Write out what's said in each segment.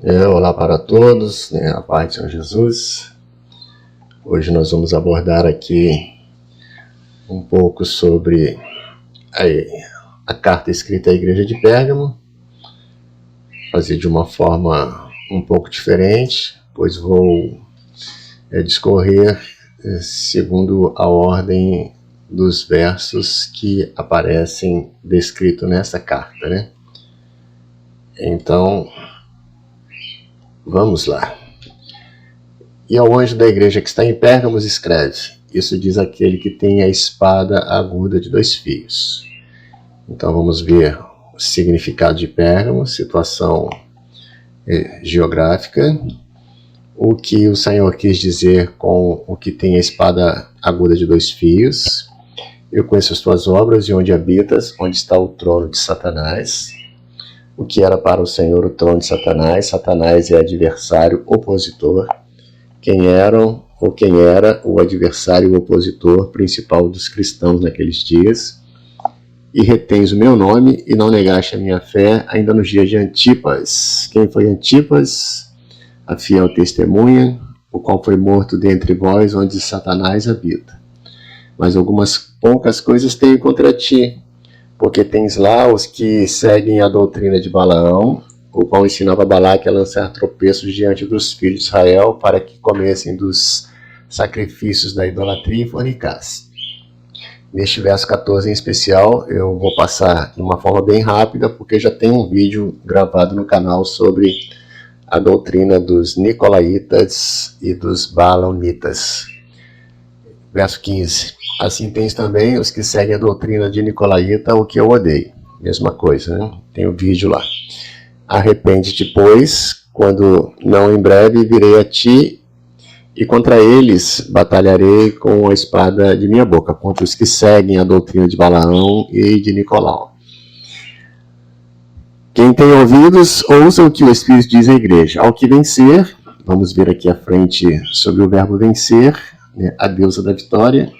Olá para todos, a paz de Senhor Jesus. Hoje nós vamos abordar aqui um pouco sobre a carta escrita à igreja de Pérgamo, fazer de uma forma um pouco diferente, pois vou discorrer segundo a ordem dos versos que aparecem descritos nessa carta, né? Então, vamos lá. E ao anjo da igreja que está em Pérgamo escreve: isso diz aquele que tem a espada aguda de 2 fios. Então vamos ver o significado de Pérgamo, situação geográfica, o que o Senhor quis dizer com o que tem a espada aguda de 2 fios. Eu conheço as tuas obras e onde habitas, onde está o trono de Satanás. O que era para o Senhor o trono de Satanás? Satanás é adversário, opositor. Quem era o adversário, o opositor principal dos cristãos naqueles dias? E retens o meu nome e não negaste a minha fé, ainda nos dias de Antipas. Quem foi Antipas? A fiel testemunha, o qual foi morto dentre vós, onde Satanás habita. Mas algumas poucas coisas tenho contra ti, porque tens lá os que seguem a doutrina de Balaão, o qual ensinava Balaque a lançar tropeços diante dos filhos de Israel, para que comessem dos sacrifícios da idolatria e fornicassem. Neste verso 14 em especial, eu vou passar de uma forma bem rápida, porque já tem um vídeo gravado no canal sobre a doutrina dos Nicolaitas e dos Balaonitas. Verso 15. Assim tens também os que seguem a doutrina de Nicolaíta, o que eu odeio. Mesma coisa, né? Tem o vídeo lá. Arrepende-te, pois, quando não em breve virei a ti, e contra eles batalharei com a espada de minha boca, contra os que seguem a doutrina de Balaão e de Nicolau. Quem tem ouvidos, ouça o que o Espírito diz à igreja. Ao que vencer, vamos ver aqui à frente sobre o verbo vencer, né, a deusa da vitória,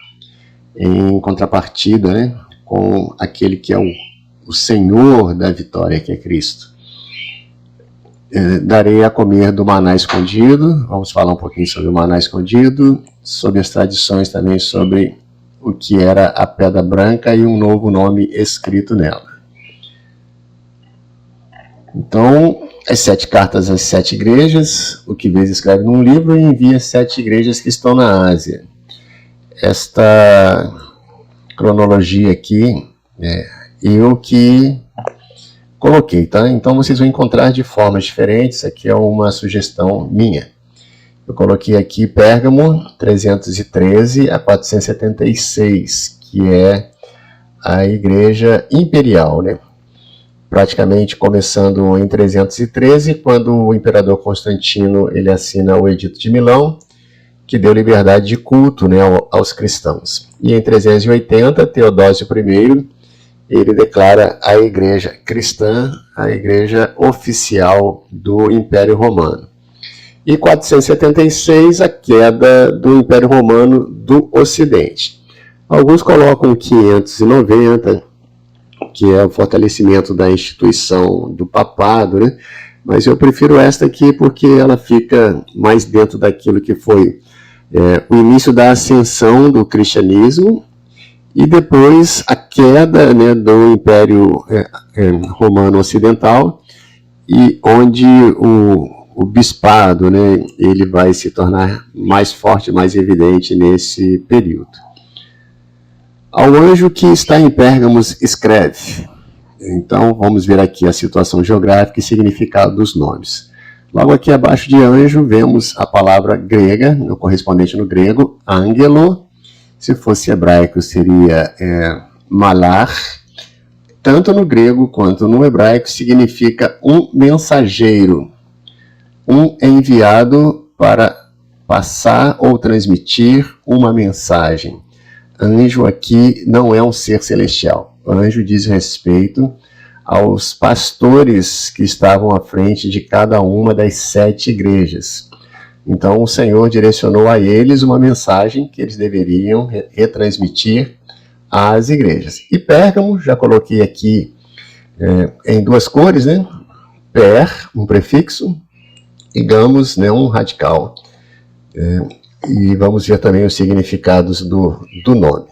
em contrapartida, né, com aquele que é o Senhor da vitória, que é Cristo. Darei a comer do maná escondido. Vamos falar um pouquinho sobre o maná escondido, sobre as tradições também, sobre o que era a pedra branca e um novo nome escrito nela. Então, as 7 cartas às 7 igrejas, o que vês escreve num livro e envia 7 igrejas que estão na Ásia. Esta cronologia aqui, eu que coloquei, tá? Então vocês vão encontrar de formas diferentes. Aqui é uma sugestão minha. Eu coloquei aqui Pérgamo 313 a 476, que é a igreja imperial, né? Praticamente começando em 313, quando o imperador Constantino ele assina o Edito de Milão, que deu liberdade de culto, né, aos cristãos. E em 380, Teodósio I, ele declara a igreja cristã, a igreja oficial do Império Romano. E 476, a queda do Império Romano do Ocidente. Alguns colocam 590, que é o fortalecimento da instituição do papado, né? Mas eu prefiro esta aqui porque ela fica mais dentro daquilo que foi o início da ascensão do cristianismo e depois a queda, né, do Império Romano Ocidental, e onde o bispado, né, ele vai se tornar mais forte, mais evidente nesse período. Ao anjo que está em Pérgamo escreve. Então vamos ver aqui a situação geográfica e significado dos nomes. Logo aqui abaixo de anjo, vemos a palavra grega, no correspondente no grego, ángelo. Se fosse hebraico, seria malar. Tanto no grego quanto no hebraico, significa um mensageiro. Um enviado para passar ou transmitir uma mensagem. Anjo aqui não é um ser celestial. Anjo diz respeito aos pastores que estavam à frente de cada uma das 7 igrejas. Então o Senhor direcionou a eles uma mensagem que eles deveriam retransmitir às igrejas. E Pérgamo, já coloquei aqui em 2 cores, né? Per, um prefixo, digamos, né, um radical. E vamos ver também os significados do nome.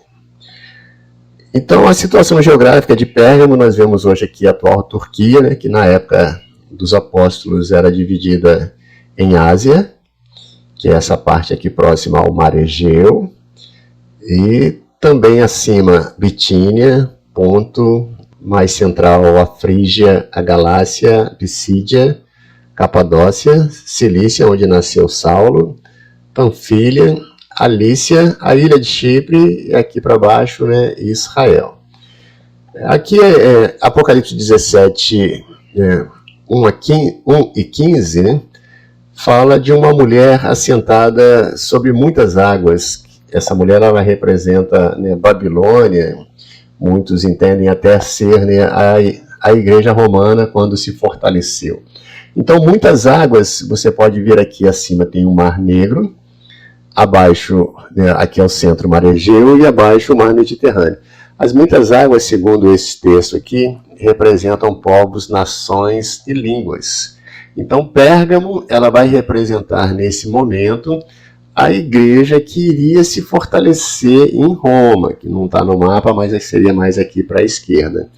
Então, a situação geográfica de Pérgamo, nós vemos hoje aqui a atual Turquia, né, que na época dos apóstolos era dividida em Ásia, que é essa parte aqui próxima ao Mar Egeu, e também acima Bitínia, Ponto, mais central a Frígia, a Galácia, Pisídia, Capadócia, Cilícia, onde nasceu Saulo, Panfilha, Alícia, a ilha de Chipre, e aqui para baixo, né, Israel. Aqui é Apocalipse 17, 1 e 15, né, fala de uma mulher assentada sobre muitas águas. Essa mulher, ela representa, né, Babilônia, muitos entendem até ser, né, a igreja romana quando se fortaleceu. Então, muitas águas, você pode ver aqui acima tem o Mar Negro, abaixo, né, aqui é o centro, o Mar Egeu, e abaixo o Mar Mediterrâneo. As muitas águas, segundo esse texto aqui, representam povos, nações e línguas. Então, Pérgamo, ela vai representar nesse momento a igreja que iria se fortalecer em Roma, que não está no mapa, mas seria mais aqui para a esquerda.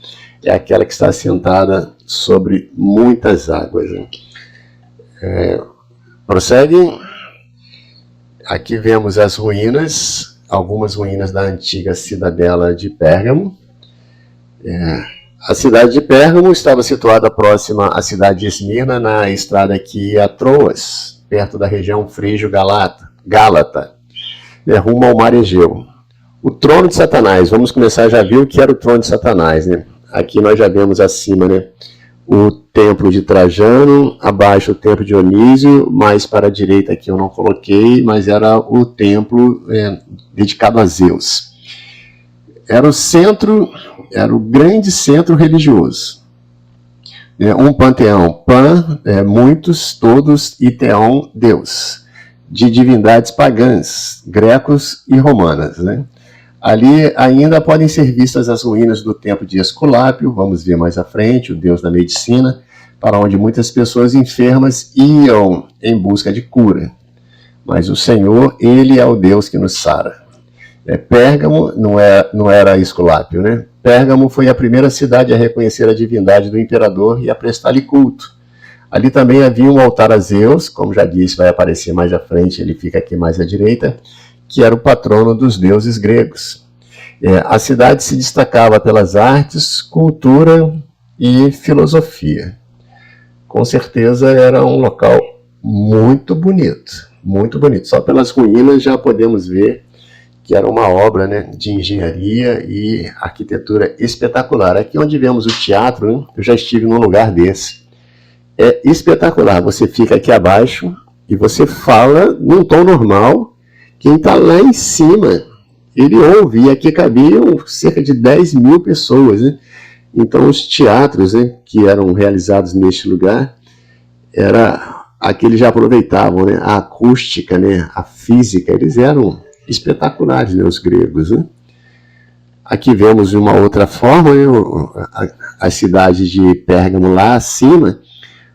É aquela que está assentada sobre muitas águas. Prossegue. Aqui vemos as ruínas, algumas ruínas da antiga cidadela de Pérgamo. A cidade de Pérgamo estava situada próxima à cidade de Esmirna, na estrada aqui a Troas, perto da região Frígio-Gálata, rumo ao Mar Egeu. O trono de Satanás, vamos começar, já viu o que era o trono de Satanás, né? Aqui nós já vemos acima, né, o templo de Trajano, abaixo o templo de Dionísio, mais para a direita aqui eu não coloquei, mas era o templo dedicado a Zeus. Era o centro, era o grande centro religioso. Um panteão, pan, muitos, todos, e teon, Deus, de divindades pagãs, grecos e romanas, né? Ali ainda podem ser vistas as ruínas do templo de Esculápio, vamos ver mais à frente, o deus da medicina, para onde muitas pessoas enfermas iam em busca de cura. Mas o Senhor, Ele é o Deus que nos sara. Pérgamo não era Esculápio, né? Pérgamo foi a primeira cidade a reconhecer a divindade do imperador e a prestar-lhe culto. Ali também havia um altar a Zeus, como já disse, vai aparecer mais à frente, ele fica aqui mais à direita, que era o patrono dos deuses gregos. A cidade se destacava pelas artes, cultura e filosofia. Com certeza era um local muito bonito, muito bonito. Só pelas ruínas já podemos ver que era uma obra, né, de engenharia e arquitetura espetacular. Aqui onde vemos o teatro, né, eu já estive num lugar desse. É espetacular, você fica aqui abaixo e você fala num tom normal. Quem está lá em cima, ele ouve, e aqui cabiam cerca de 10 mil pessoas, né? Então os teatros, né, que eram realizados neste lugar, aqui eles já aproveitavam, né, a acústica, né, a física, eles eram espetaculares, né, os gregos, né? Aqui vemos de uma outra forma, né, a cidade de Pérgamo lá acima,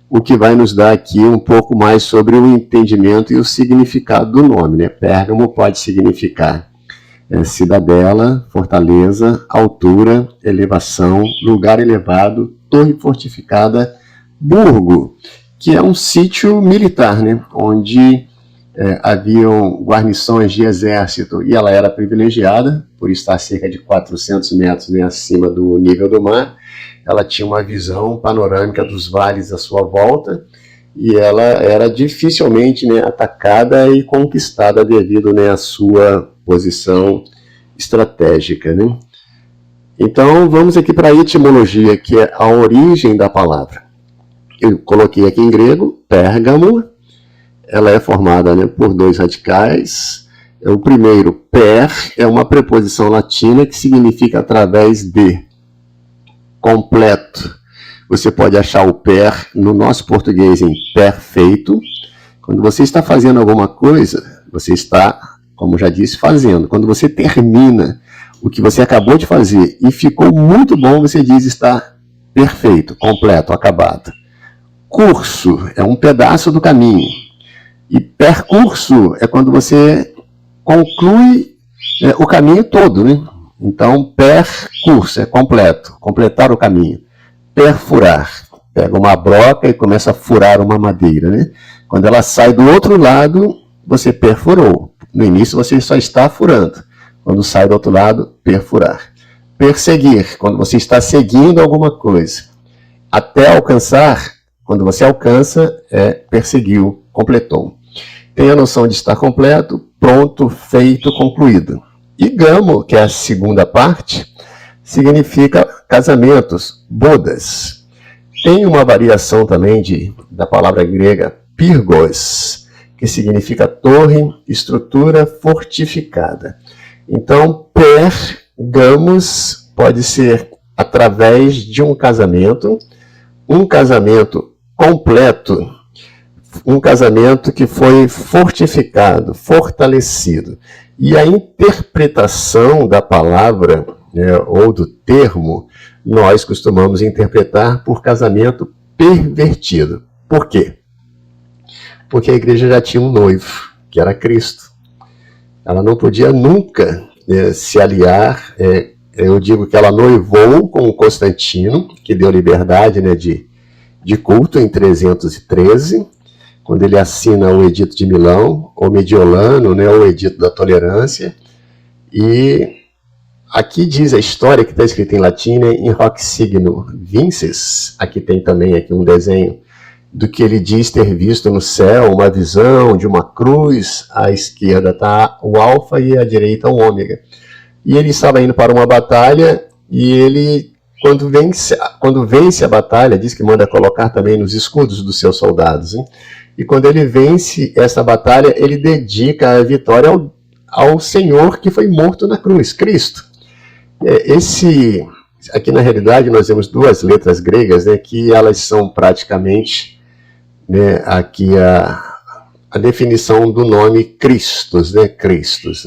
o que vai nos dar aqui um pouco mais sobre o entendimento e o significado do nome, né? Pérgamo pode significar cidadela, fortaleza, altura, elevação, lugar elevado, torre fortificada, burgo, que é um sítio militar, né? Onde haviam guarnições de exército e ela era privilegiada por estar cerca de 400 metros, né, acima do nível do mar. Ela tinha uma visão panorâmica dos vales à sua volta e ela era dificilmente, né, atacada e conquistada devido, né, à sua posição estratégica, né? Então vamos aqui para a etimologia, que é a origem da palavra. Eu coloquei aqui em grego, Pérgamo. Ela é formada, né, por dois radicais. O primeiro, per, é uma preposição latina que significa através de. Completo. Você pode achar o per no nosso português em perfeito. Quando você está fazendo alguma coisa, você está, como já disse, fazendo. Quando você termina o que você acabou de fazer e ficou muito bom, você diz está perfeito, completo, acabado. curso é um pedaço do caminho. E percurso é quando você conclui o caminho todo, né? Então, percurso é completo, completar o caminho. Perfurar, pega uma broca e começa a furar uma madeira, né? Quando ela sai do outro lado, você perfurou. No início você só está furando. Quando sai do outro lado, perfurar. Perseguir, quando você está seguindo alguma coisa. Até alcançar, quando você alcança, perseguiu, completou. Tem a noção de estar completo, pronto, feito, concluído. E gamo, que é a segunda parte, significa casamentos, bodas. Tem uma variação também da palavra grega pyrgos, que significa torre, estrutura fortificada. Então, pergamos pode ser através de um casamento completo, um casamento que foi fortificado, fortalecido. E a interpretação da palavra, ou do termo, nós costumamos interpretar por casamento pervertido. Por quê? Porque a igreja já tinha um noivo, que era Cristo. Ela não podia nunca se aliar. Eu digo que ela noivou com Constantino, que deu liberdade de culto em 313, quando ele assina o Edito de Milão, o Mediolano, o Edito da Tolerância. E aqui diz a história, que está escrita em latim, in hoc signo vinces. Aqui tem também um desenho do que ele diz ter visto no céu, uma visão de uma cruz. À esquerda está o alfa e à direita o ômega. E ele estava indo para uma batalha, e ele, quando vence a batalha, diz que manda colocar também nos escudos dos seus soldados, hein? E quando ele vence essa batalha, ele dedica a vitória ao Senhor que foi morto na cruz, Cristo. Aqui na realidade nós temos duas letras gregas, que elas são praticamente aqui a definição do nome Christos, Christos.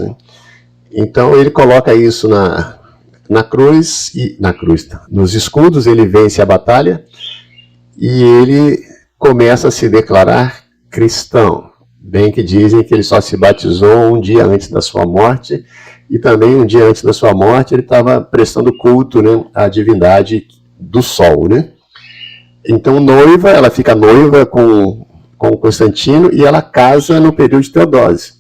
Então ele coloca isso na cruz, nos escudos. Ele vence a batalha e ele começa a se declarar cristão. Bem que dizem que ele só se batizou um dia antes da sua morte, e também um dia antes da sua morte ele estava prestando culto à divindade do sol. Então ela fica noiva com Constantino, e ela casa no período de Teodósio.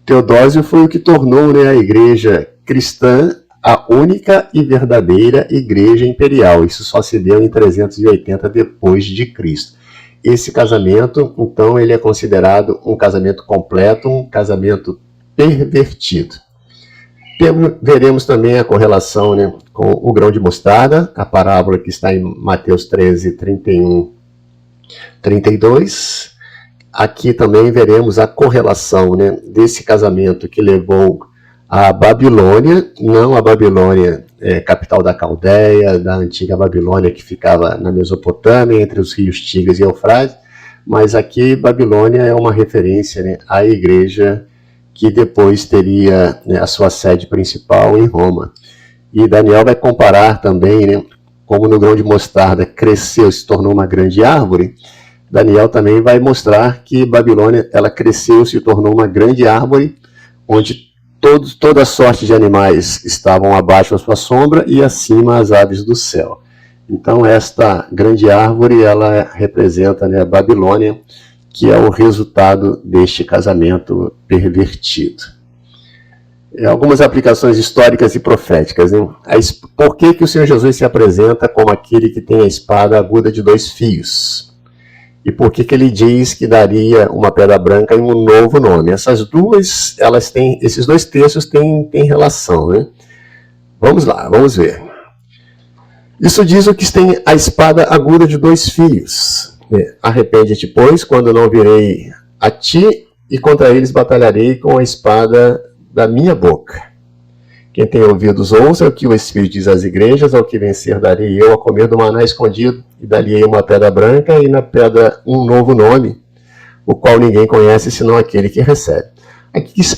Teodósio foi o que tornou a igreja cristã a única e verdadeira igreja imperial. Isso só se deu em 380 depois de Cristo. Esse casamento, então, ele é considerado um casamento completo, um casamento pervertido. Veremos também a correlação com o grão de mostarda, a parábola que está em Mateus 13, 31, 32. Aqui também veremos a correlação desse casamento que levou à Babilônia, não a Babilônia capital da Caldeia, da antiga Babilônia que ficava na Mesopotâmia, entre os rios Tigres e Eufrates, mas aqui Babilônia é uma referência à igreja que depois teria a sua sede principal em Roma. E Daniel vai comparar também, como no grão de mostarda cresceu, se tornou uma grande árvore. Daniel também vai mostrar que Babilônia ela cresceu, se tornou uma grande árvore, onde toda sorte de animais estavam abaixo da sua sombra e acima as aves do céu. Então esta grande árvore ela representa a Babilônia, que é o resultado deste casamento pervertido. Algumas aplicações históricas e proféticas. Por que o Senhor Jesus se apresenta como aquele que tem a espada aguda de 2 fios? E por que ele diz que daria uma pedra branca e um novo nome? Esses dois textos têm relação. Vamos lá, vamos ver. Isso diz o que tem a espada aguda de 2 fios. Arrepende-te, pois, quando não virei a ti, e contra eles batalharei com a espada da minha boca. Quem tem ouvidos, ouça o que o Espírito diz às igrejas. Ao que vencer, darei eu a comer do maná escondido, e dali uma pedra branca, e na pedra um novo nome, o qual ninguém conhece, senão aquele que recebe.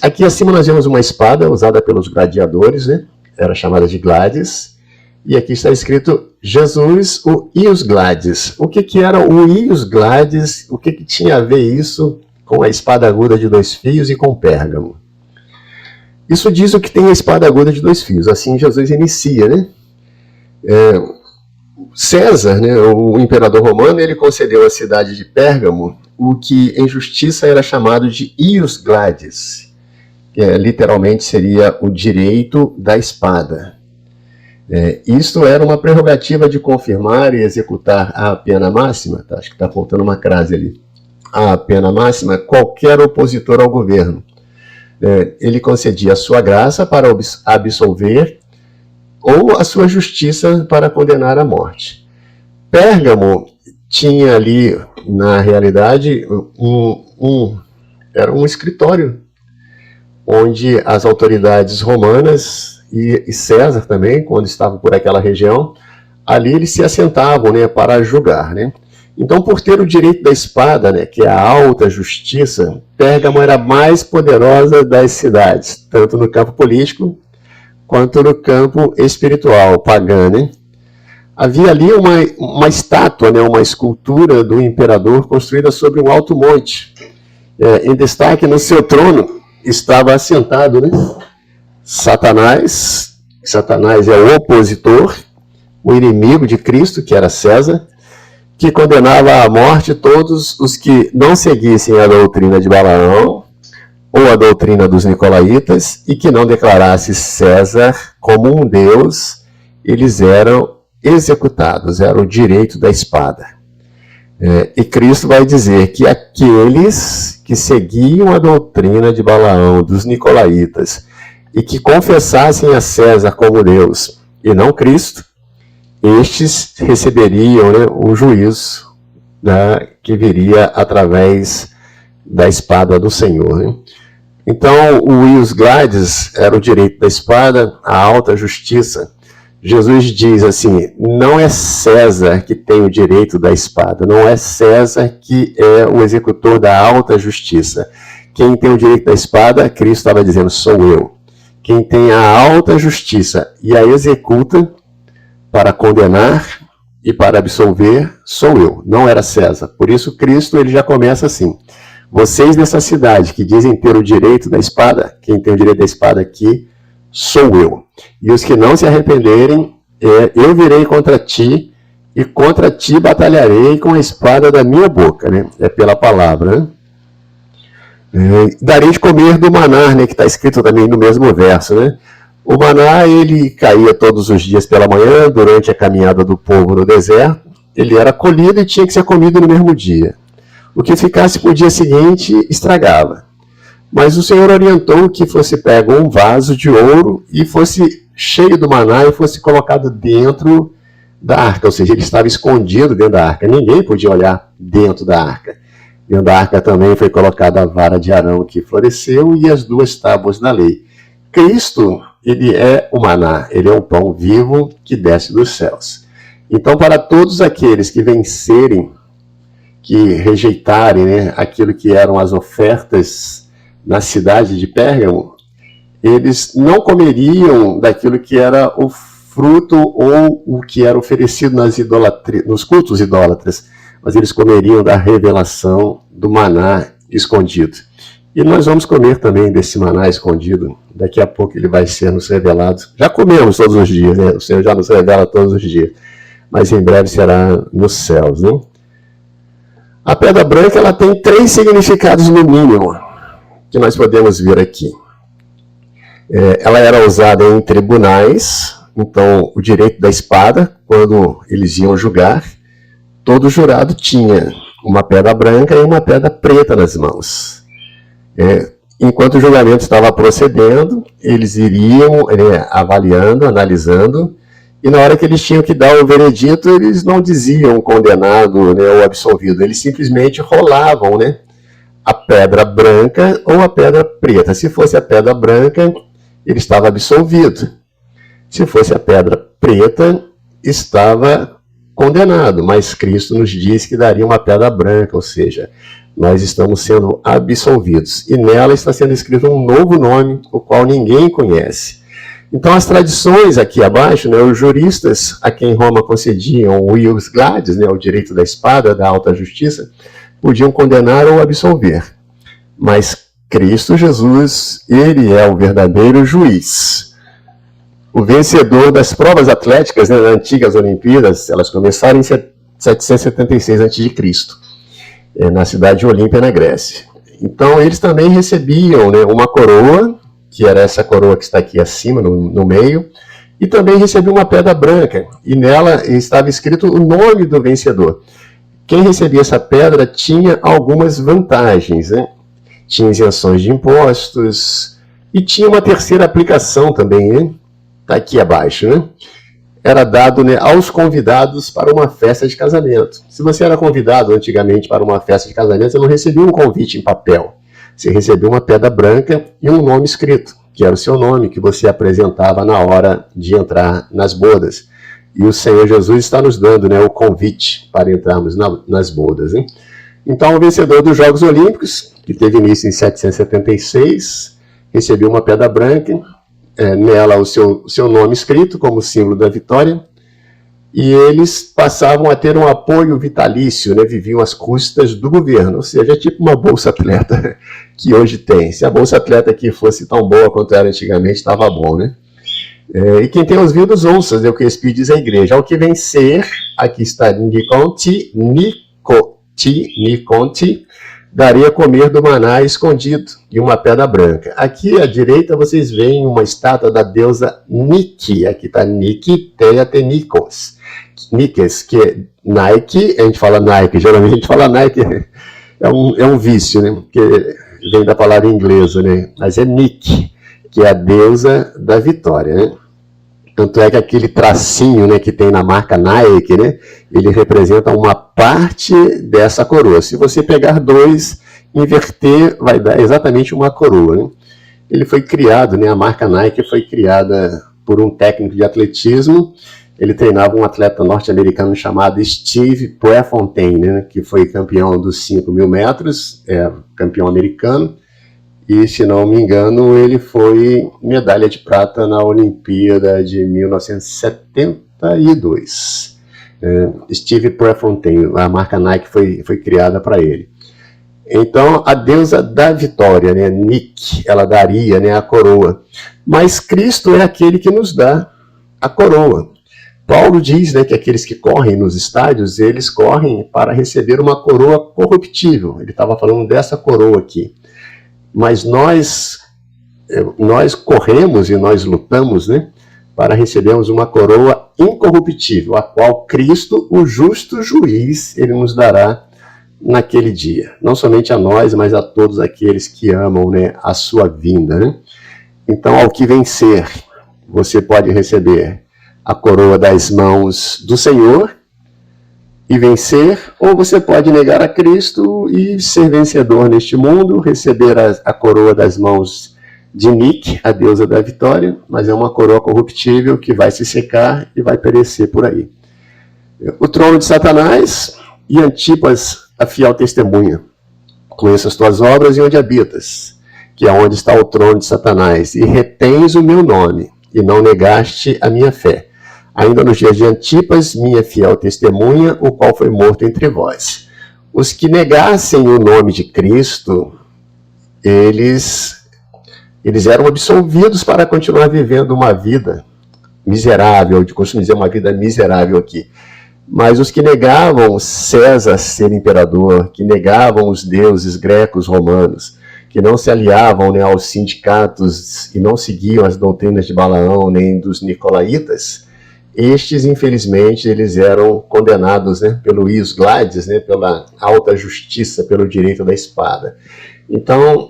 Aqui acima nós vemos uma espada usada pelos gladiadores, era chamada de gladies, E aqui está escrito Jesus, o Ius Gladys. O que era o Ius Gladys? O que tinha a ver isso com a espada aguda de 2 fios e com Pérgamo? Isso diz o que tem a espada aguda de 2 fios. Assim Jesus inicia, né? César, né, o imperador romano, ele concedeu à cidade de Pérgamo o que em justiça era chamado de Ius Gladys, que literalmente seria o direito da espada. Isto era uma prerrogativa de confirmar e executar a pena máxima, tá? Acho que está faltando uma crase ali, a pena máxima, qualquer opositor ao governo. Ele concedia a sua graça para absolver ou a sua justiça para condenar à morte. Pérgamo tinha ali, na realidade, era um escritório, onde as autoridades romanas e César também, quando estavam por aquela região, ali eles se assentavam, né, para julgar, né? Então, por ter o direito da espada, né, que é a alta justiça, Pérgamo era a mais poderosa das cidades, tanto no campo político quanto no campo espiritual, pagã, né? Havia ali uma estátua, né, uma escultura do imperador construída sobre um alto monte. Em destaque, no seu trono, estava assentado, né, Satanás. Satanás é o opositor, o inimigo de Cristo, que era César, que condenava à morte todos os que não seguissem a doutrina de Balaão, ou a doutrina dos nicolaítas, e que não declarasse César como um deus, eles eram executados, era o direito da espada. E Cristo vai dizer que aqueles que seguiam a doutrina de Balaão, dos nicolaítas, e que confessassem a César como Deus, e não Cristo, estes receberiam, né, o juízo, né, que viria através da espada do Senhor, né? Então, o Ius Gladys era o direito da espada, a alta justiça. Jesus diz assim, não é César que tem o direito da espada, não é César que é o executor da alta justiça. Quem tem o direito da espada, Cristo estava dizendo, sou eu. Quem tem a alta justiça e a executa para condenar e para absolver, sou eu, não era César. Por isso, Cristo ele já começa assim. Vocês nessa cidade que dizem ter o direito da espada, quem tem o direito da espada aqui, sou eu. E os que não se arrependerem, eu virei contra ti, e contra ti batalharei com a espada da minha boca, né? É pela palavra, né? Darei de comer do maná, né? Que está escrito também no mesmo verso, né? O maná, ele caía todos os dias pela manhã, durante a caminhada do povo no deserto. Ele era colhido e tinha que ser comido no mesmo dia. O que ficasse para o dia seguinte, estragava. Mas o Senhor orientou que fosse pego um vaso de ouro e fosse cheio do maná e fosse colocado dentro da arca. Ou seja, ele estava escondido dentro da arca. Ninguém podia olhar dentro da arca. Dentro da arca também foi colocada a vara de Arão que floresceu e as 2 tábuas da lei. Cristo, ele é o maná, ele é o pão vivo que desce dos céus. Então, para todos aqueles que vencerem, que rejeitarem, né, aquilo que eram as ofertas na cidade de Pérgamo, eles não comeriam daquilo que era o fruto ou o que era oferecido nos cultos idólatras, mas eles comeriam da revelação do maná escondido. E nós vamos comer também desse maná escondido. Daqui a pouco ele vai ser nos revelado. Já comemos todos os dias, né? O Senhor já nos revela todos os dias. Mas em breve será nos céus, né? A pedra branca ela tem 3 significados no mínimo, que nós podemos ver aqui. Ela era usada em tribunais, então o direito da espada, quando eles iam julgar, todo jurado tinha uma pedra branca e uma pedra preta nas mãos. Enquanto o julgamento estava procedendo, eles iriam avaliando, analisando, e na hora que eles tinham que dar o veredito, eles não diziam condenado, né, ou absolvido, eles simplesmente rolavam, né, a pedra branca ou a pedra preta. Se fosse a pedra branca, ele estava absolvido. Se fosse a pedra preta, estava condenado. Mas Cristo nos diz que daria uma pedra branca, ou seja, nós estamos sendo absolvidos. E nela está sendo escrito um novo nome, o qual ninguém conhece. Então, as tradições aqui abaixo, né, os juristas a quem Roma concediam o ius gladius, né, o direito da espada, da alta justiça, podiam condenar ou absolver. Mas Cristo Jesus, ele é o verdadeiro juiz. O vencedor das provas atléticas, né, das antigas Olimpíadas, elas começaram em 776 a.C., na cidade de Olímpia, na Grécia. Então, eles também recebiam, né, uma coroa, que era essa coroa que está aqui acima, no meio, e também recebiam uma pedra branca, e nela estava escrito o nome do vencedor. Quem recebia essa pedra tinha algumas vantagens, né? Tinha isenções de impostos, e tinha uma terceira aplicação também, né? Está aqui abaixo, né? Era dado, né, aos convidados para uma festa de casamento. Se você era convidado antigamente para uma festa de casamento, você não recebia um convite em papel. Você recebia uma pedra branca e um nome escrito, que era o seu nome, que você apresentava na hora de entrar nas bodas. E o Senhor Jesus está nos dando, né, o convite para entrarmos nas bodas. Hein? Então, o vencedor dos Jogos Olímpicos, que teve início em 776, recebeu uma pedra branca, nela o seu nome escrito como símbolo da vitória, e eles passavam a ter um apoio vitalício, né? Viviam às custas do governo, ou seja, tipo uma Bolsa Atleta que hoje tem. Se a Bolsa Atleta aqui fosse tão boa quanto era antigamente, estava bom, né? E quem tem ouvidos, ouça, é o que o Espírito diz à igreja. Ao que vencer, aqui está Niconti, daria a comer do maná escondido e uma pedra branca. Aqui à direita vocês veem uma estátua da deusa Nike. Aqui está Nike Teatenikos. Nikes, que é Nike, a gente fala Nike, geralmente a gente fala Nike, é um vício, né? Que vem da palavra inglesa, né? Mas é Nike, que é a deusa da vitória, né? Tanto é que aquele tracinho, né, que tem na marca Nike, né, ele representa uma parte dessa coroa. Se você pegar dois, inverter, vai dar exatamente uma coroa. Né? Ele foi criado, né, a marca Nike foi criada por um técnico de atletismo. Ele treinava um atleta norte-americano chamado Steve Prefontaine, né, que foi campeão dos 5.000 metros, campeão americano. E, se não me engano, ele foi medalha de prata na Olimpíada de 1972. Steve Prefontaine, a marca Nike foi criada para ele. Então, a deusa da vitória, né, Nike, ela daria, né, a coroa. Mas Cristo é aquele que nos dá a coroa. Paulo diz, né, que aqueles que correm nos estádios, eles correm para receber uma coroa corruptível. Ele estava falando dessa coroa aqui. Mas nós corremos e nós lutamos, né, para recebermos uma coroa incorruptível, a qual Cristo, o justo juiz, ele nos dará naquele dia. Não somente a nós, mas a todos aqueles que amam, né, a sua vinda. Né? Então, ao que vencer, você pode receber a coroa das mãos do Senhor e vencer, ou você pode negar a Cristo e ser vencedor neste mundo, receber a coroa das mãos de Nike, a deusa da vitória, mas é uma coroa corruptível que vai se secar e vai perecer por aí. O trono de Satanás e Antipas, a fiel testemunha. Conheço as tuas obras e onde habitas, que é onde está o trono de Satanás, e retens o meu nome, e não negaste a minha fé. Ainda nos dias de Antipas, minha fiel testemunha, o qual foi morto entre vós. Os que negassem o nome de Cristo, eles eram absolvidos para continuar vivendo uma vida miserável, de costumo dizer uma vida miserável aqui. Mas os que negavam César ser imperador, que negavam os deuses grecos romanos, que não se aliavam, né, aos sindicatos e não seguiam as doutrinas de Balaão nem dos nicolaítas, estes, infelizmente, eles eram condenados, né, pelo ius gladius, né, pela alta justiça, pelo direito da espada. Então,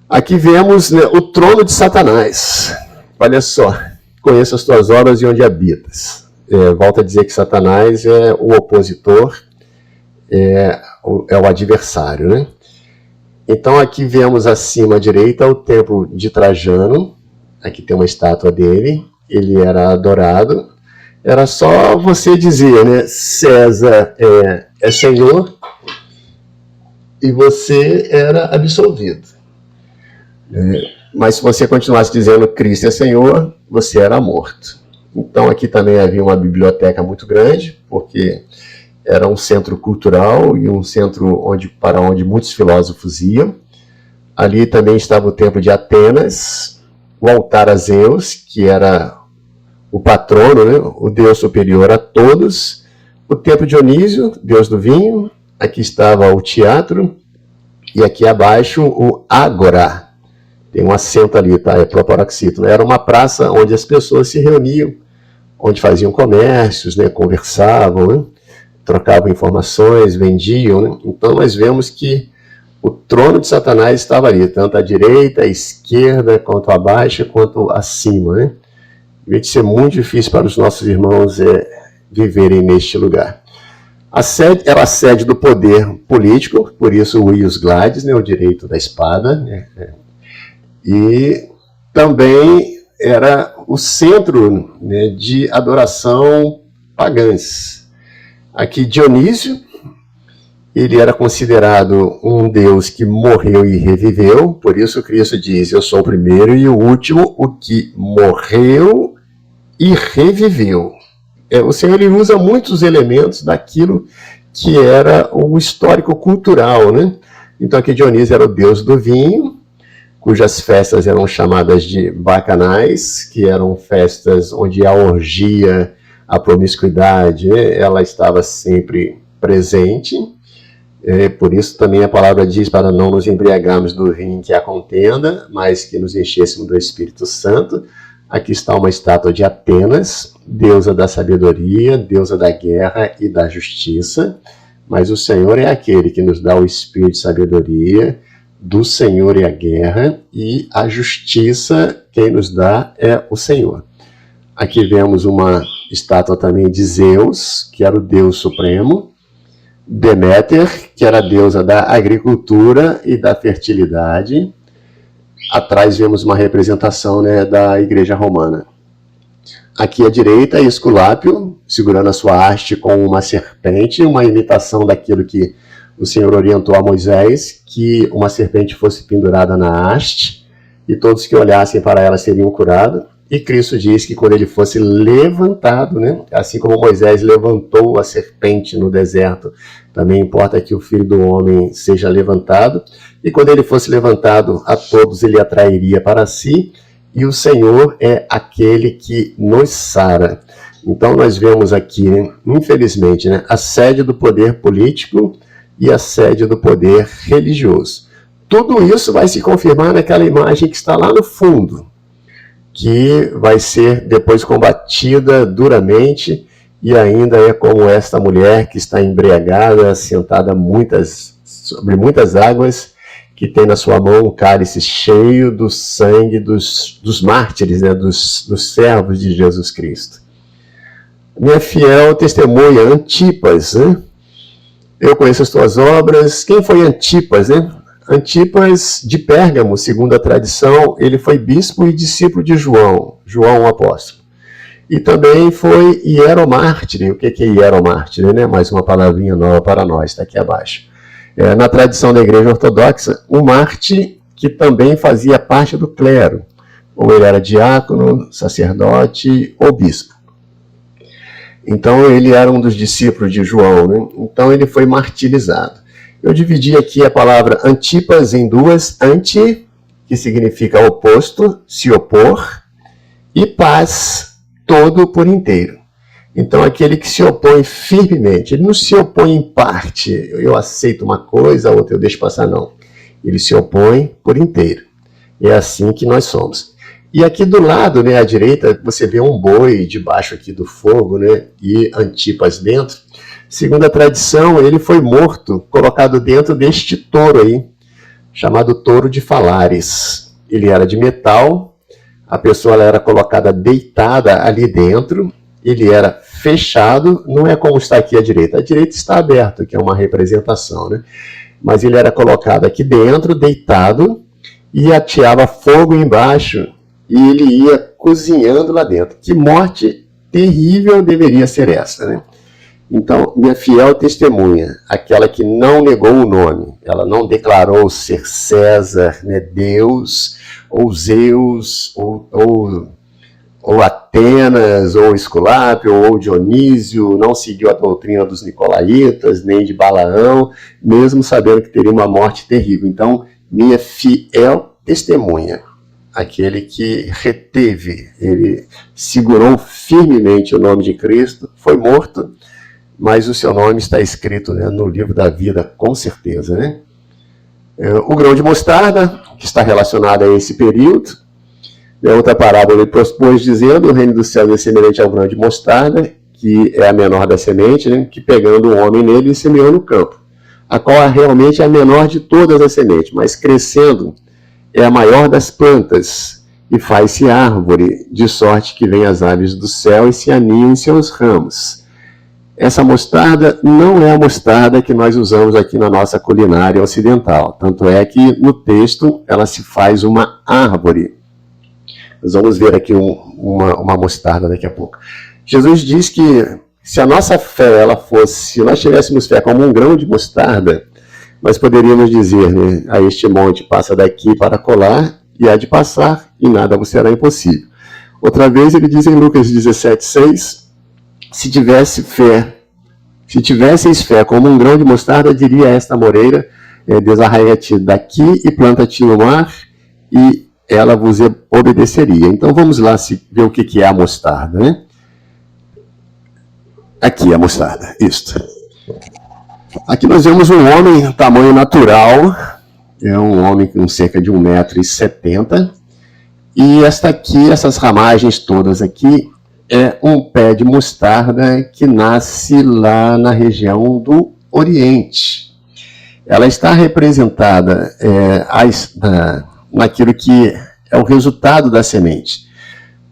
aqui vemos, né, o trono de Satanás. Olha só, conheço as tuas obras e onde habitas. Volto a dizer que Satanás é o opositor, é o adversário, né? Então, aqui vemos acima à direita o templo de Trajano. Aqui tem uma estátua dele. Ele era adorado, era só você dizer, né, César é Senhor, e você era absolvido. Mas se você continuasse dizendo Cristo é Senhor, você era morto. Então aqui também havia uma biblioteca muito grande, porque era um centro cultural e um centro para onde muitos filósofos iam. Ali também estava o templo de Atenas, o altar a Zeus, que era o patrono, né, o deus superior a todos, o templo de Dionísio, deus do vinho, aqui estava o teatro, e aqui abaixo o Ágora. Tem um acento ali, tá? É proparoxítono. Era uma praça onde as pessoas se reuniam, onde faziam comércios, né, conversavam, né, trocavam informações, vendiam. Né? Então nós vemos que o trono de Satanás estava ali, tanto à direita, à esquerda, quanto abaixo, quanto acima. Né? Vai ser muito difícil para os nossos irmãos viverem neste lugar. A sede era a sede do poder político, por isso o ius gladius, né, o direito da espada, né, e também era o centro, né, de adoração pagãs. Aqui Dionísio, ele era considerado um deus que morreu e reviveu, por isso Cristo diz, eu sou o primeiro e o último, o que morreu e reviveu. O Senhor ele usa muitos elementos daquilo que era o histórico cultural, né? Então aqui Dionísio era o deus do vinho, cujas festas eram chamadas de bacanais, que eram festas onde a orgia, a promiscuidade, ela estava sempre presente. Por isso também a palavra diz para não nos embriagarmos do vinho que é a contenda, mas que nos enchêssemos do Espírito Santo. Aqui está uma estátua de Atenas, deusa da sabedoria, deusa da guerra e da justiça. Mas o Senhor é aquele que nos dá o espírito de sabedoria, do Senhor é a guerra, e a justiça quem nos dá é o Senhor. Aqui vemos uma estátua também de Zeus, que era o Deus Supremo, Deméter, que era a deusa da agricultura e da fertilidade. Atrás vemos uma representação, né, da Igreja Romana. Aqui à direita, Esculápio, segurando a sua haste com uma serpente, uma imitação daquilo que o Senhor orientou a Moisés, que uma serpente fosse pendurada na haste, e todos que olhassem para ela seriam curados. E Cristo diz que quando ele fosse levantado, né, assim como Moisés levantou a serpente no deserto, também importa que o Filho do Homem seja levantado. E quando ele fosse levantado, a todos ele atrairia para si. E o Senhor é aquele que nos sara. Então nós vemos aqui, né, infelizmente, né, a sede do poder político e a sede do poder religioso. Tudo isso vai se confirmar naquela imagem que está lá no fundo, que vai ser depois combatida duramente, e ainda é como esta mulher que está embriagada, sentada sobre muitas águas, que tem na sua mão um cálice cheio do sangue dos mártires, né, dos servos de Jesus Cristo. Minha fiel testemunha, Antipas, né? Eu conheço as tuas obras. Quem foi Antipas, né? Antipas de Pérgamo, segundo a tradição, ele foi bispo e discípulo de João o apóstolo. E também foi hieromártire. O que é hieromártire, né? Mais uma palavrinha nova para nós, está aqui abaixo. Na tradição da Igreja Ortodoxa, um mártir que também fazia parte do clero. Ou ele era diácono, sacerdote ou bispo. Então ele era um dos discípulos de João, né? Então ele foi martirizado. Eu dividi aqui a palavra Antipas em duas, anti, que significa oposto, se opor, e paz, todo por inteiro. Então aquele que se opõe firmemente, ele não se opõe em parte, eu aceito uma coisa, a outra eu deixo passar, não. Ele se opõe por inteiro. É assim que nós somos. E aqui do lado, né, à direita, você vê um boi debaixo aqui do fogo, né, e Antipas dentro. Segundo a tradição, ele foi morto, colocado dentro deste touro aí, chamado touro de Falares. Ele era de metal, a pessoa ela era colocada deitada ali dentro, ele era fechado, não é como está aqui à direita está aberto, que é uma representação, né? Mas ele era colocado aqui dentro, deitado, e ateava fogo embaixo, e ele ia cozinhando lá dentro. Que morte terrível deveria ser essa, né? Então, minha fiel testemunha, aquela que não negou o nome, ela não declarou ser César, né, Deus, ou Zeus, ou Atenas, ou Esculápio, ou Dionísio, não seguiu a doutrina dos nicolaítas, nem de Balaão, mesmo sabendo que teria uma morte terrível. Então, minha fiel testemunha, aquele que reteve, ele segurou firmemente o nome de Cristo, foi morto, mas o seu nome está escrito, né, no livro da vida, com certeza, né? O grão de mostarda, que está relacionado a esse período, outra parábola ele propôs dizendo: o reino dos céus é semelhante ao grão de mostarda, que é a menor da semente, né, que pegando o homem nele e semeou no campo, a qual realmente é a menor de todas as sementes, mas crescendo é a maior das plantas, e faz-se árvore, de sorte que vêm as aves do céu e se aninham em seus ramos. Essa mostarda não é a mostarda que nós usamos aqui na nossa culinária ocidental. Tanto é que no texto ela se faz uma árvore. Nós vamos ver aqui uma mostarda daqui a pouco. Jesus diz que se a nossa fé ela fosse, se nós tivéssemos fé como um grão de mostarda, nós poderíamos dizer, né, a este monte passa daqui para colar, e há de passar, e nada vos será impossível. Outra vez ele diz em Lucas 17,6, se tivesseis fé como um grão de mostarda, diria a esta moreira, desarraia-te daqui e planta-te no mar, e ela vos obedeceria. Então vamos lá ver o que é a mostarda, né? Aqui a mostarda, isto. Aqui nós vemos um homem tamanho natural, é um homem com cerca de 1,70 m, e essas ramagens todas aqui, é um pé de mostarda que nasce lá na região do Oriente. Ela está representada naquilo que é o resultado da semente.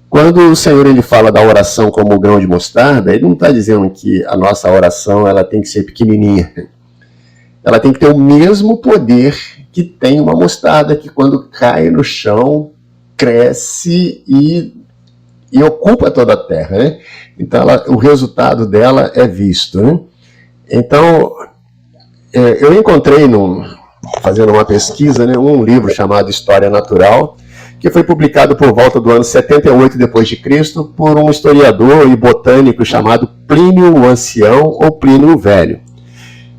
Quando o Senhor ele fala da oração como o grão de mostarda, ele não está dizendo que a nossa oração ela tem que ser pequenininha. Ela tem que ter o mesmo poder que tem uma mostarda, que quando cai no chão, cresce e ocupa toda a terra, né? Então o resultado dela é visto, né? Então eu encontrei fazendo uma pesquisa, né, um livro chamado História Natural, que foi publicado por volta do ano 78 d.C. por um historiador e botânico chamado Plínio o Ancião ou Plínio o Velho.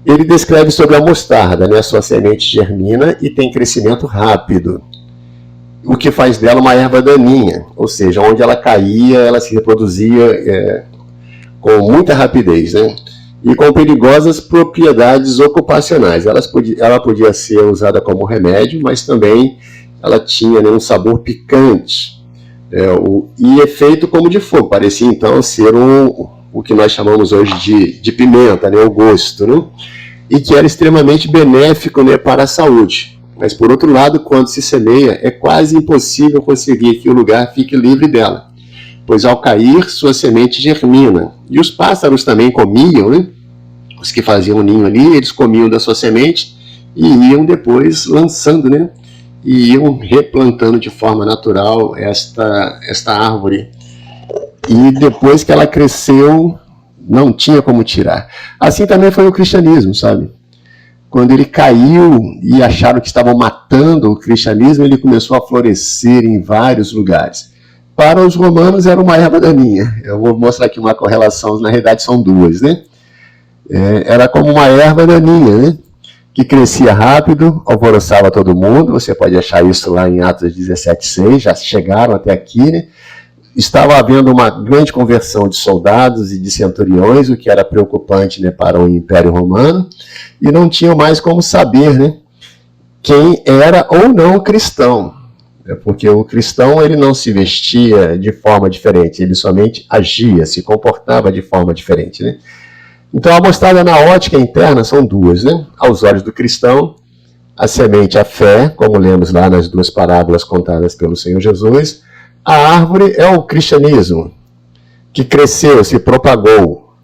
Ele descreve sobre a mostarda, né, sua semente germina e tem crescimento rápido, o que faz dela uma erva daninha, ou seja, onde ela caía, ela se reproduzia com muita rapidez, né? E com perigosas propriedades ocupacionais. Ela podia ser usada como remédio, mas também ela tinha, né, um sabor picante, e efeito como de fogo. Parecia então ser o que nós chamamos hoje de pimenta, né, o gosto, né? E que era extremamente benéfico, né, para a saúde. Mas, por outro lado, quando se semeia, é quase impossível conseguir que o lugar fique livre dela, pois ao cair, sua semente germina. E os pássaros também comiam, né? Os que faziam o ninho ali, eles comiam da sua semente e iam depois lançando, né? E iam replantando de forma natural esta árvore. E depois que ela cresceu, não tinha como tirar. Assim também foi o cristianismo, sabe? Quando ele caiu e acharam que estavam matando o cristianismo, ele começou a florescer em vários lugares. Para os romanos era uma erva daninha. Eu vou mostrar aqui uma correlação, na realidade são duas, né? Era como uma erva daninha, né? Que crescia rápido, alvoroçava todo mundo. Você pode achar isso lá em Atos 17,6, já chegaram até aqui, né? Estava havendo uma grande conversão de soldados e de centuriões, o que era preocupante, né, para o Império Romano, e não tinham mais como saber, né, quem era ou não cristão, porque o cristão ele não se vestia de forma diferente, ele somente agia, se comportava de forma diferente, né? Então a mostarda na ótica interna são duas, né? Aos olhos do cristão, a semente, a fé, como lemos lá nas duas parábolas contadas pelo Senhor Jesus. A árvore é o cristianismo, que cresceu, se propagou.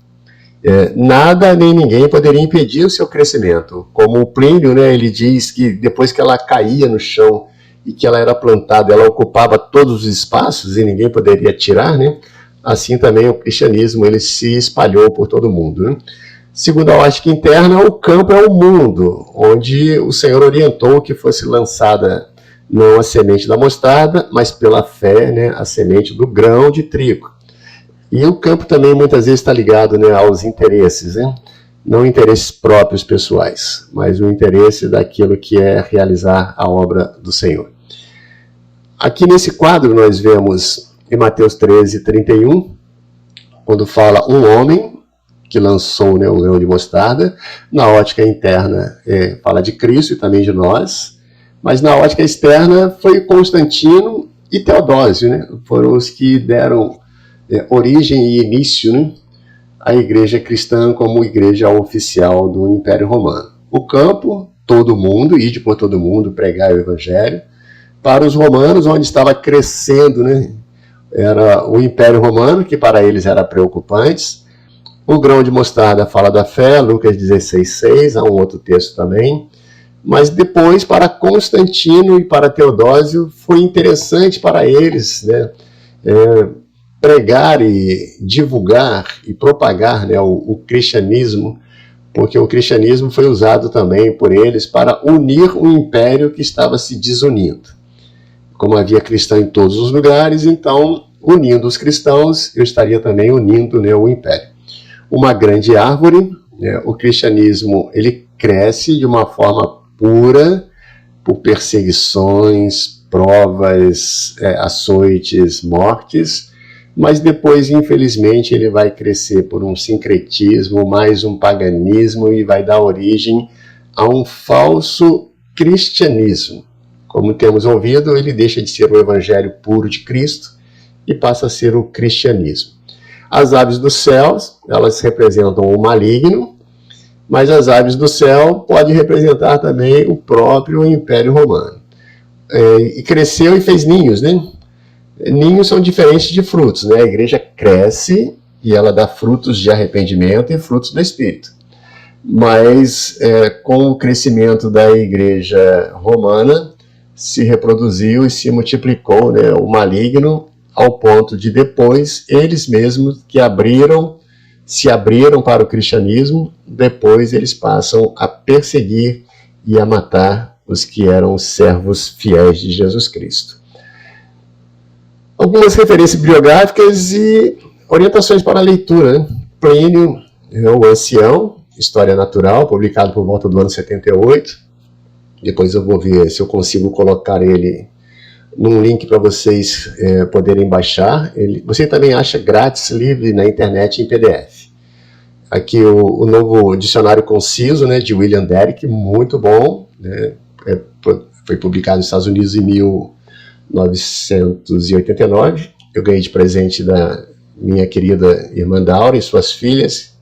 Nada nem ninguém poderia impedir o seu crescimento. Como o Plínio, né, ele diz que depois que ela caía no chão e que ela era plantada, ela ocupava todos os espaços e ninguém poderia tirar, né? Assim também o cristianismo ele se espalhou por todo o mundo, né? Segundo a ótica interna, o campo é o mundo, onde o Senhor orientou que fosse lançada não a semente da mostarda, mas pela fé, né, a semente do grão de trigo. E o campo também muitas vezes está ligado, né, aos interesses, né? Não interesses próprios pessoais, mas o interesse daquilo que é realizar a obra do Senhor. Aqui nesse quadro nós vemos em Mateus 13, 31, quando fala um homem que lançou, né, o grão de mostarda. Na ótica interna fala de Cristo e também de nós, mas na ótica externa foi Constantino e Teodósio, né? Foram os que deram origem e início, né, à igreja cristã como igreja oficial do Império Romano. O campo, todo mundo, ide por todo mundo, pregar o evangelho. Para os romanos, onde estava crescendo, né, era o Império Romano, que para eles era preocupante. O grão de mostarda fala da fé, Lucas 16:6, há um outro texto também. Mas depois, para Constantino e para Teodósio, foi interessante para eles, né, pregar e divulgar e propagar, né, o cristianismo, porque o cristianismo foi usado também por eles para unir um império que estava se desunindo. Como havia cristão em todos os lugares, então, unindo os cristãos, eu estaria também unindo, né, o império. Uma grande árvore, né, o cristianismo, ele cresce de uma forma pura, por perseguições, provas, açoites, mortes, mas depois, infelizmente, ele vai crescer por um sincretismo, mais um paganismo, e vai dar origem a um falso cristianismo. Como temos ouvido, ele deixa de ser o evangelho puro de Cristo e passa a ser o cristianismo. As aves dos céus, elas representam o maligno, mas as aves do céu podem representar também o próprio Império Romano. E cresceu e fez ninhos, né? Ninhos são diferentes de frutos, né? A igreja cresce e ela dá frutos de arrependimento e frutos do Espírito. Mas com o crescimento da igreja romana, se reproduziu e se multiplicou, né, o maligno, ao ponto de depois eles mesmos que se abriram para o cristianismo, depois eles passam a perseguir e a matar os que eram servos fiéis de Jesus Cristo. Algumas referências bibliográficas e orientações para a leitura, né? Plínio, o Ancião, História Natural, publicado por volta do ano 78. Depois eu vou ver se eu consigo colocar ele num link para vocês poderem baixar. Você também acha grátis, livre na internet em PDF. Aqui o novo dicionário conciso, né, de William Derrick, muito bom, né? Foi publicado nos Estados Unidos em 1989. Eu ganhei de presente da minha querida irmã Daura e suas filhas.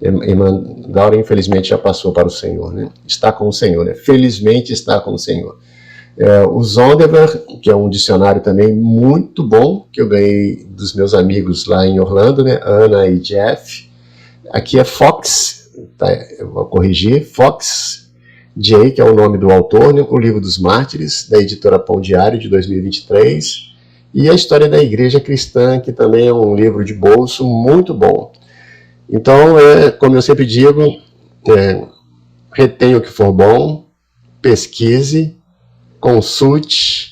Irmã Daura, infelizmente, já passou para o Senhor, né? Está com o Senhor, né? Felizmente está com o Senhor. O Zondervan, que é um dicionário também muito bom, que eu ganhei dos meus amigos lá em Orlando, né? Ana e Jeff. Aqui é Fox, tá? Eu vou corrigir, Fox J, que é o nome do autor, né? O Livro dos Mártires, da editora Pão Diário, de 2023. E a História da Igreja Cristã, que também é um livro de bolso muito bom. Então, como eu sempre digo, retenha o que for bom, pesquise, consulte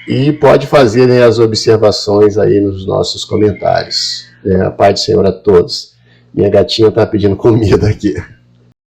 e pode fazer, né, as observações aí nos nossos comentários. A paz do Senhor a todos. Minha gatinha está pedindo comida aqui.